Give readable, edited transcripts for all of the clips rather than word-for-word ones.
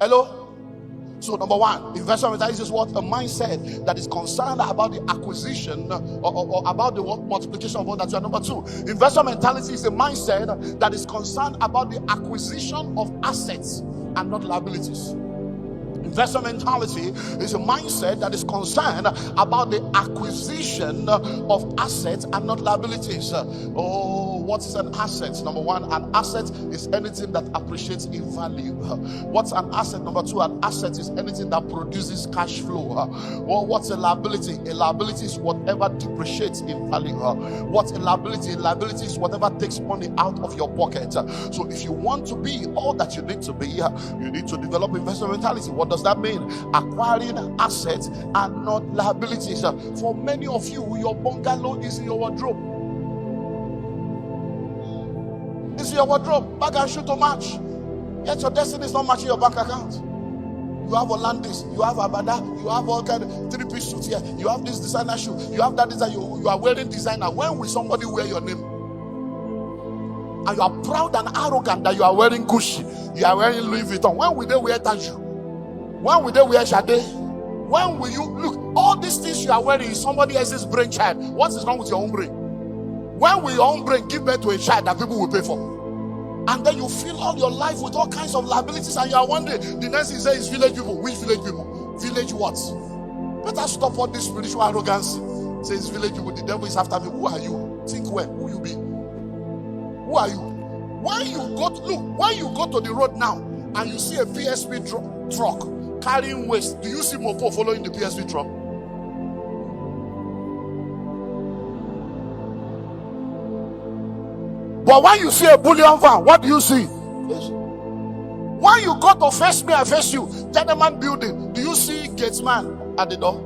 Hello? So number one, investment mentality is what? A mindset that is concerned about the acquisition or about the multiplication of all that you are. Number two, investment mentality is a mindset that is concerned about the acquisition of assets and not liabilities. Investment mentality is a mindset that is concerned about the acquisition of assets and not liabilities. What is an asset? Number one, an asset is anything that appreciates in value. What's an asset? Number two, an asset is anything that produces cash flow. What's a liability? A liability is whatever depreciates in value. What's a liability? A liability is whatever takes money out of your pocket. So if you want to be all that you need to be, you need to develop investment mentality. What does that mean? Acquiring assets and not liabilities. For many of you, your bungalow is in your wardrobe. It's in your wardrobe. Bag and shoe to match. Yet your destiny is not matching your bank account. You have Hollandis, you have Abada, you have all kind of 3-piece suit here, you have this designer shoe, you have that designer, you are wearing designer. When will somebody wear your name? And you are proud and arrogant that you are wearing Gucci, you are wearing Louis Vuitton. When will they wear Tanju? When will they wear Sade? When will you look? All these things you are wearing is somebody else's brainchild. What is wrong with your own brain? When will your own brain give birth to a child that people will pay for? And then you fill all your life with all kinds of liabilities, and you are wondering, the next thing is village people. Which village people? Village what? Better stop all this spiritual arrogance. Says village people, the devil is after me. Who are you? Think well. Who you be? Who are you? When you go to the road now and you see a PSP truck carrying waste, do you see Mopo following the PSP truck? But when you see a bullion van, what do you see? Yes. When you go to Face Me, I Face You, tenement building, do you see gatesman at the door?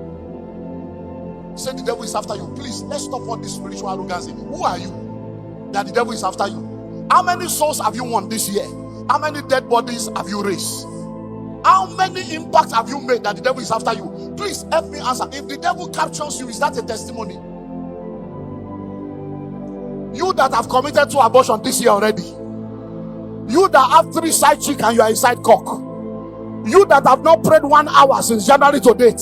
Say the devil is after you. Please, let's stop all this spiritual arrogance. Who are you that the devil is after you? How many souls have you won this year? How many dead bodies have you raised? How many impacts have you made that the devil is after you? Please help me answer. If the devil captures you, is that a testimony? You that have committed to abortion this year already. You that have 3 side chick and you are a side cock. You that have not prayed 1 hour since January to date.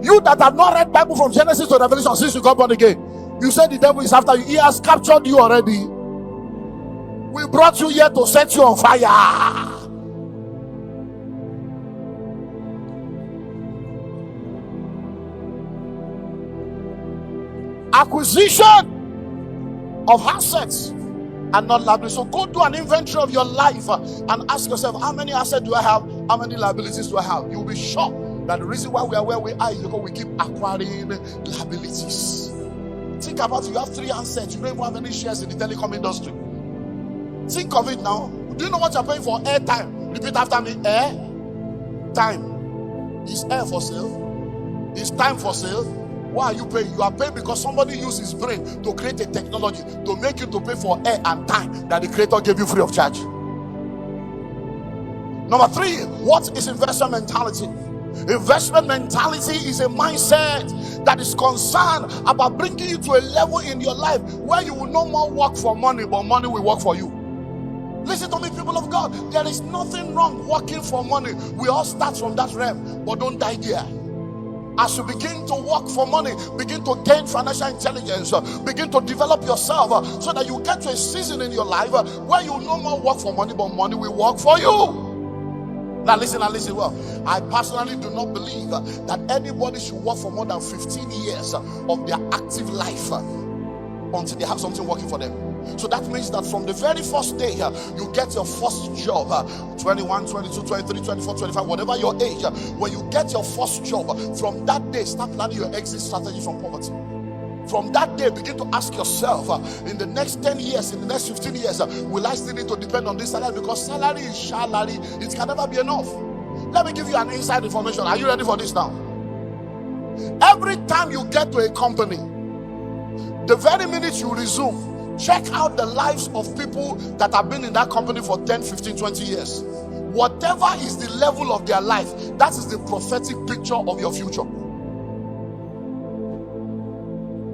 You that have not read Bible from Genesis to Revelation since you got born again. You said the devil is after you. He has captured you already. We brought you here to set you on fire. Acquisition of assets and not liabilities. So go do an inventory of your life and ask yourself, how many assets do I have? How many liabilities do I have? You'll be shocked that the reason why we are where we are is because we keep acquiring liabilities. Think about it. You have 3 assets. You don't even have any shares in the telecom industry. Think of it now. Do you know what you're paying for? Air time. Repeat after me. Air time. Is air for sale? Is time for sale? Why are you paying? You are paying because somebody used his brain to create a technology to make you to pay for air and time that the creator gave you free of charge. Number 3, what is investment mentality? Investment mentality is a mindset that is concerned about bringing you to a level in your life where you will no more work for money, but money will work for you. Listen to me, people of God. There is nothing wrong working for money. We all start from that realm, but don't die there. As you begin to work for money, begin to gain financial intelligence, begin to develop yourself so that you get to a season in your life where you no more work for money, but money will work for you. Now listen well. I personally do not believe that anybody should work for more than 15 years of their active life until they have something working for them. So that means that from the very first day you get your first job, 21, 22, 23, 24, 25, whatever your age, when you get your first job, from that day start planning your exit strategy from poverty. From that day, begin to ask yourself, in the next 10 years, in the next 15 years, will I still need to depend on this salary? Because salary is salary, it can never be enough. Let me give you an inside information. Are you ready for this now? Every time you get to a company, the very minute you resume, check out the lives of people that have been in that company for 10, 15, 20 years. Whatever is the level of their life, that is the prophetic picture of your future.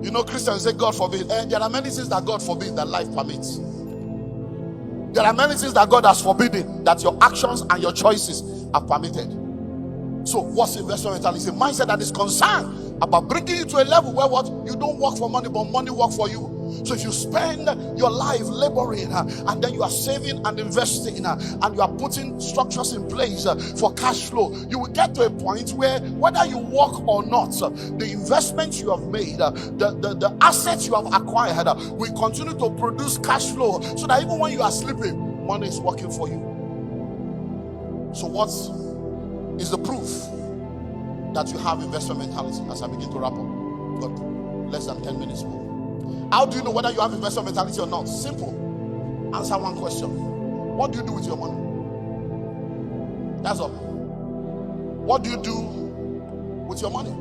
You know, Christians say God forbid. There are many things that God forbid that life permits. There are many things that God has forbidden that your actions and your choices are permitted. So what's investment mentality? It's a mindset that is concerned about bringing you to a level where what? You don't work for money, but money work for you. So if you spend your life laboring and then you are saving and investing and you are putting structures in place for cash flow, you will get to a point where whether you work or not, the investments you have made, the assets you have acquired will continue to produce cash flow, so that even when you are sleeping, money is working for you. So what is the proof that you have investment mentality? As I begin to wrap up, got less than 10 minutes more. How do you know whether you have investment mentality or not? Simple. Answer one question. What do you do with your money? That's all. What do you do with your money?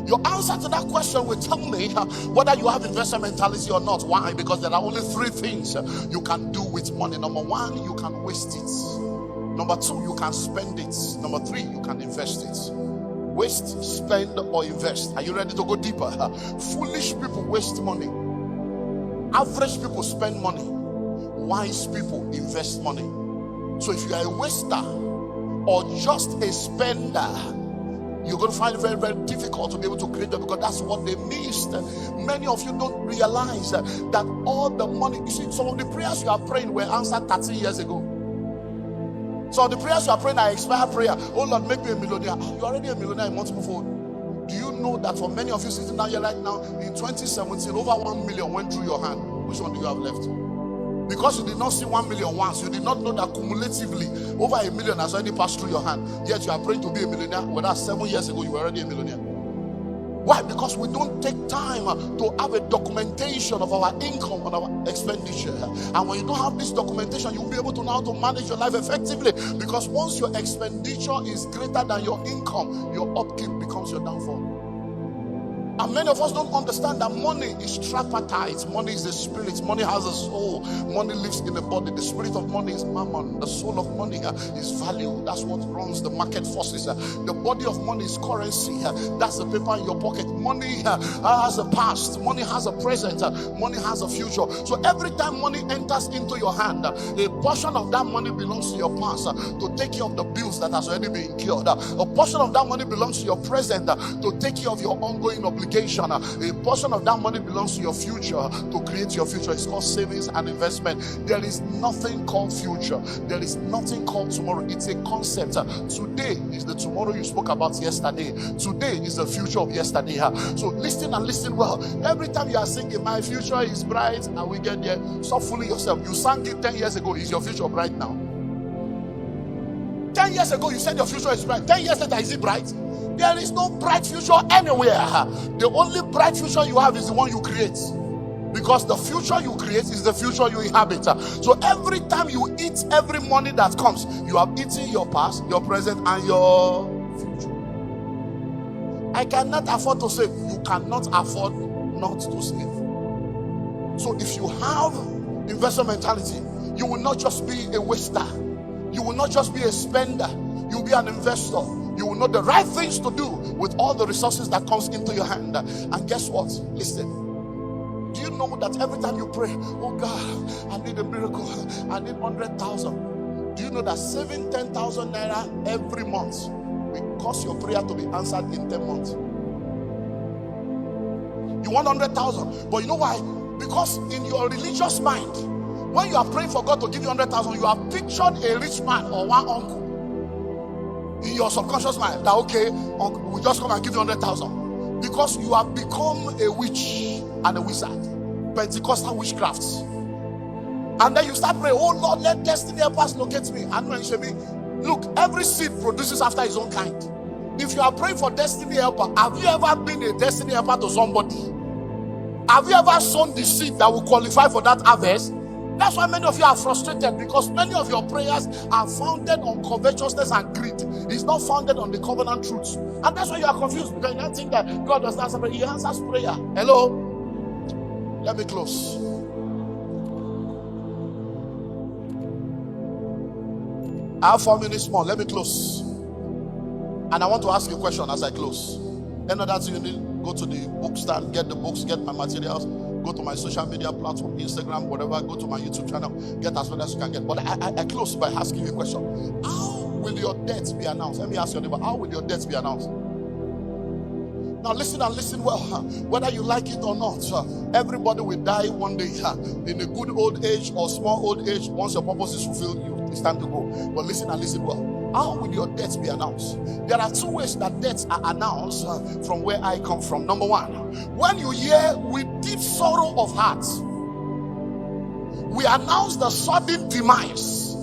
Your answer to that question will tell me whether you have investment mentality or not. Why? Because there are only three things you can do with money. Number one, you can waste it. Number two, you can spend it. Number three, you can invest it. Waste, spend, or invest. Are you ready to go deeper? Foolish people waste money. Average people spend money. Wise people invest money. So if you are a waster or just a spender, you're going to find it very, very difficult to be able to create them, because that's what they missed. Many of you don't realize that all the money, you see, some of the prayers you are praying were answered 13 years ago. So the prayers you are praying are expired prayer. Oh Lord, make me a millionaire. You're already a millionaire in multiple fold. Do you know that for many of you sitting down here right now, in 2017, over 1 million went through your hand? Which one do you have left? Because you did not see 1 million once, you did not know that cumulatively over 1 million has already passed through your hand. Yet you are praying to be a millionaire, whereas 7 years ago you were already a millionaire. Why? Because we don't take time to have a documentation of our income and our expenditure. And when you don't have this documentation, you'll be able to know how to manage your life effectively. Because once your expenditure is greater than your income, your upkeep becomes your downfall. And many of us don't understand that money is tripartite. Money is the spirit. Money has a soul. Money lives in the body. The spirit of money is mammon. The soul of money is value. That's what runs the market forces. The body of money is currency. That's the paper in your pocket. Money has a past. Money has a present. Money has a future. So every time money enters into your hand, a portion of that money belongs to your past to take care of the bills that has already been incurred. A portion of that money belongs to your present to take care of your ongoing obligations. A portion of that money belongs to your future to create your future. It's called savings and investment. There is nothing called future. There is nothing called tomorrow. It's a concept. Today is the tomorrow you spoke about yesterday. Today is the future of yesterday. So listen and listen well. Every time you are singing, my future is bright, and we get there, stop fooling yourself. You sang it 10 years ago. Is your future bright now? 10 years ago you said your future is bright. 10 years later, is it bright? There is no bright future anywhere. The only bright future you have is the one you create. Because the future you create is the future you inhabit. So every time you eat every money that comes, you have eaten your past, your present, and your future. I cannot afford to save. You cannot afford not to save. So if you have investment mentality, you will not just be a waster. You will not just be a spender. You will be an investor. You will know the right things to do with all the resources that comes into your hand. And guess what? Listen. Do you know that every time you pray, oh God, I need a miracle, I need 100,000. Do you know that saving 10,000 naira every month will cause your prayer to be answered in 10 months? You want 100,000, but you know why? Because in your religious mind, when you are praying for God to give you 100,000, you have pictured a rich man or one uncle in your subconscious mind that, okay, uncle, we just come and give you 100,000, because you have become a witch and a wizard, Pentecostal witchcrafts. And then you start praying, oh Lord, let destiny help us locate me. And look, every seed produces after his own kind. If you are praying for destiny helper, have you ever been a destiny helper to somebody? Have you ever sown the seed that will qualify for that harvest? That's why many of you are frustrated, because many of your prayers are founded on covetousness and greed. It's not founded on the covenant truths. And that's why you are confused, because you don't think that God does not answer prayer. He answers prayer. Hello? Let me close. I have 4 minutes more. Let me close. And I want to ask you a question as I close. Another thing you need, go to the bookstand, get the books, get my materials. Go to my social media platform, Instagram, whatever. Go to my YouTube channel, get as much as you can get. But I close by asking you a question. How will your death be announced? Let me ask your neighbor, how will your death be announced? Now listen and listen well. Whether you like it or not, everybody will die one day. In a good old age or small old age, once your purpose is fulfilled, it's time to go. But listen and listen well. How will your death be announced? There are two ways that deaths are announced from where I come from. Number one, when you hear with deep sorrow of heart, we announce the sudden demise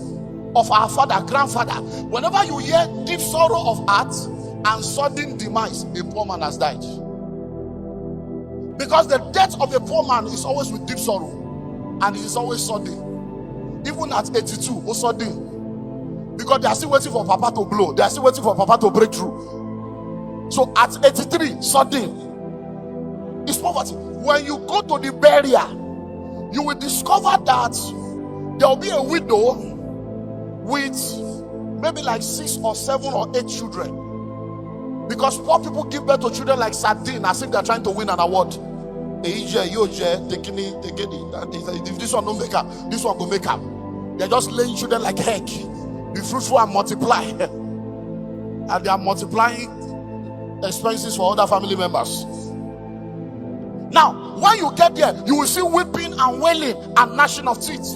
of our father, grandfather. Whenever you hear deep sorrow of heart and sudden demise, a poor man has died. Because the death of a poor man is always with deep sorrow, and it is always sudden. Even at 82, or sudden. Because they are still waiting for Papa to blow. They are still waiting for Papa to break through. So at 83, sudden. It's poverty. When you go to the burial, you will discover that there will be a widow with maybe like 6 or 7 or 8 children. Because poor people give birth to children like sardine, as if they're trying to win an award. If this one don't make up, this one will make up. They're just laying children like heck. Be fruitful and multiply. And they are multiplying expenses for other family members. Now, when you get there, you will see weeping and wailing and gnashing of teeth.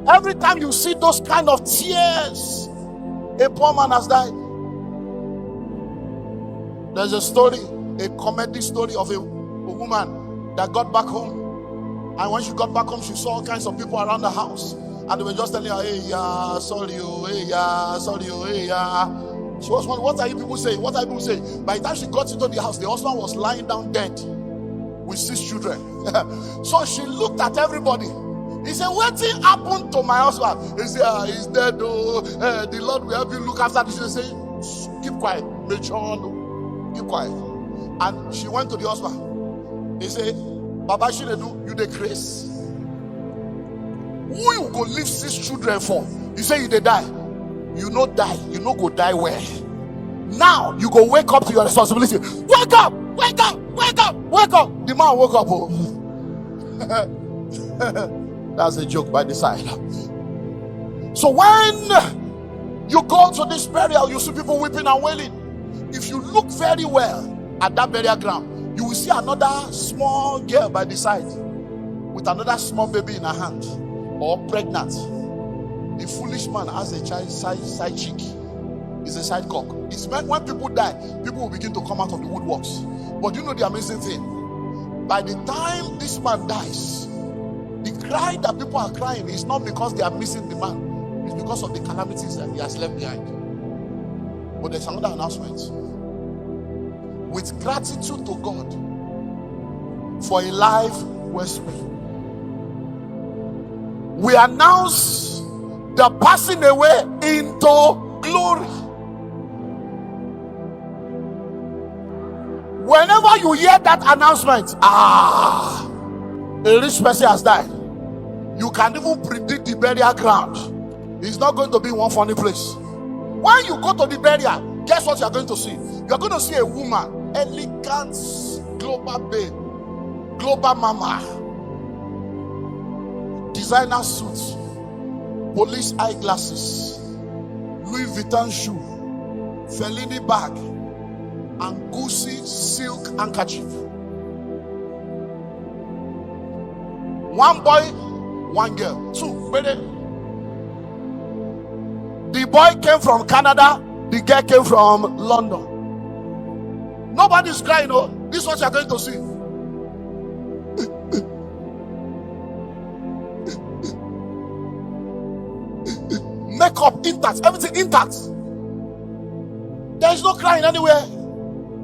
Every time you see those kind of tears, a poor man has died. There's a story, a comedy story of a woman that got back home. And when she got back home, she saw all kinds of people around the house. And they were just telling her, hey, yeah, sorry, oh, hey, yeah, sorry, oh, hey, yeah. She was wondering, what are you people saying? What are you people saying? By the time she got into the house, the husband was lying down dead with 6 children. So she looked at everybody. He said, what thing happened to my husband? He said, he's dead. Oh, the Lord will help you look after this. She said, keep quiet. Keep quiet. And she went to the husband. He said, Baba Shinedu, you the grace. Who you go leave 6 children for? You say you they die. You no die. You no go die where? Now you go wake up to your responsibility. Wake up! Wake up! Wake up! Wake up! The man woke up. Oh. That's a joke by the side. So when you go to this burial, you see people weeping and wailing. If you look very well at that burial ground, you will see another small girl by the side with another small baby in her hand, or pregnant. The foolish man has a child side chick. It's a side cock. It's meant when people die, people will begin to come out of the woodworks. But you know the amazing thing? By the time this man dies, the cry that people are crying is not because they are missing the man. It's because of the calamities that he has left behind. But there's another announcement. With gratitude to God for a life well spent, we announce the passing away into glory. Whenever you hear that announcement, a rich person has died, you can even predict the burial ground. It's not going to be one funny place. When you go to the burial, guess what you're going to see? You're going to see a woman, elegant, global babe, global mama, designer suits, police eyeglasses, Louis Vuitton shoe, Fellini bag, and Gucci silk handkerchief. One boy, one girl. 2, baby. The boy came from Canada, the girl came from London. Nobody's crying, oh. This is what you're going to see. Makeup intact, everything intact. There is no crying anywhere.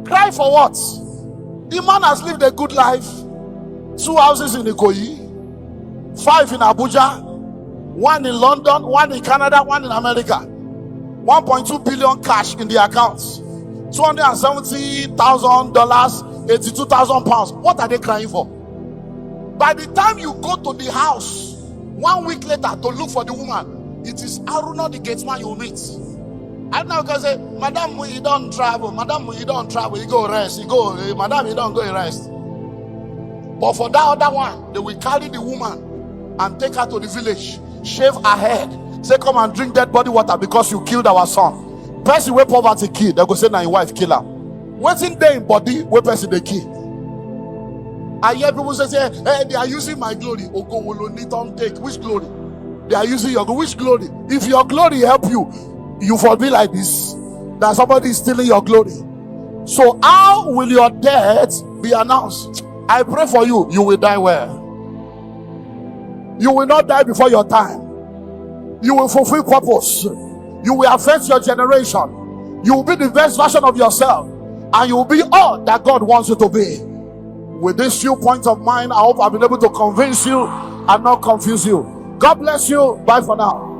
Cry for what? The man has lived a good life. 2 houses in Ikoyi, 5 in Abuja, 1 in London, 1 in Canada, 1 in America. 1.2 billion cash in the accounts. $270,000, 82,000 pounds. What are they crying for? By the time you go to the house 1 week later to look for the woman, it is Aruna the gate man you meet. I now can say, Madam, you don't travel. Madam, you don't travel. You go rest. You go, Madam, you don't go rest. But for that other one, they will carry the woman and take her to the village, shave her head, say, come and drink dead body water because you killed our son. Person where poverty kill, they go say, now your wife kill her. Waiting there in body, where person they kill. I hear people say, hey, they are using my glory. Oko will only don't take. Which glory? They are using your glory. Which glory? If your glory help you, you will be like this. That somebody is stealing your glory. So how will your death be announced? I pray for you, you will die well. You will not die before your time. You will fulfill purpose. You will affect your generation. You will be the best version of yourself. And you will be all that God wants you to be. With these few points of mine, I hope I've been able to convince you and not confuse you. God bless you. Bye for now.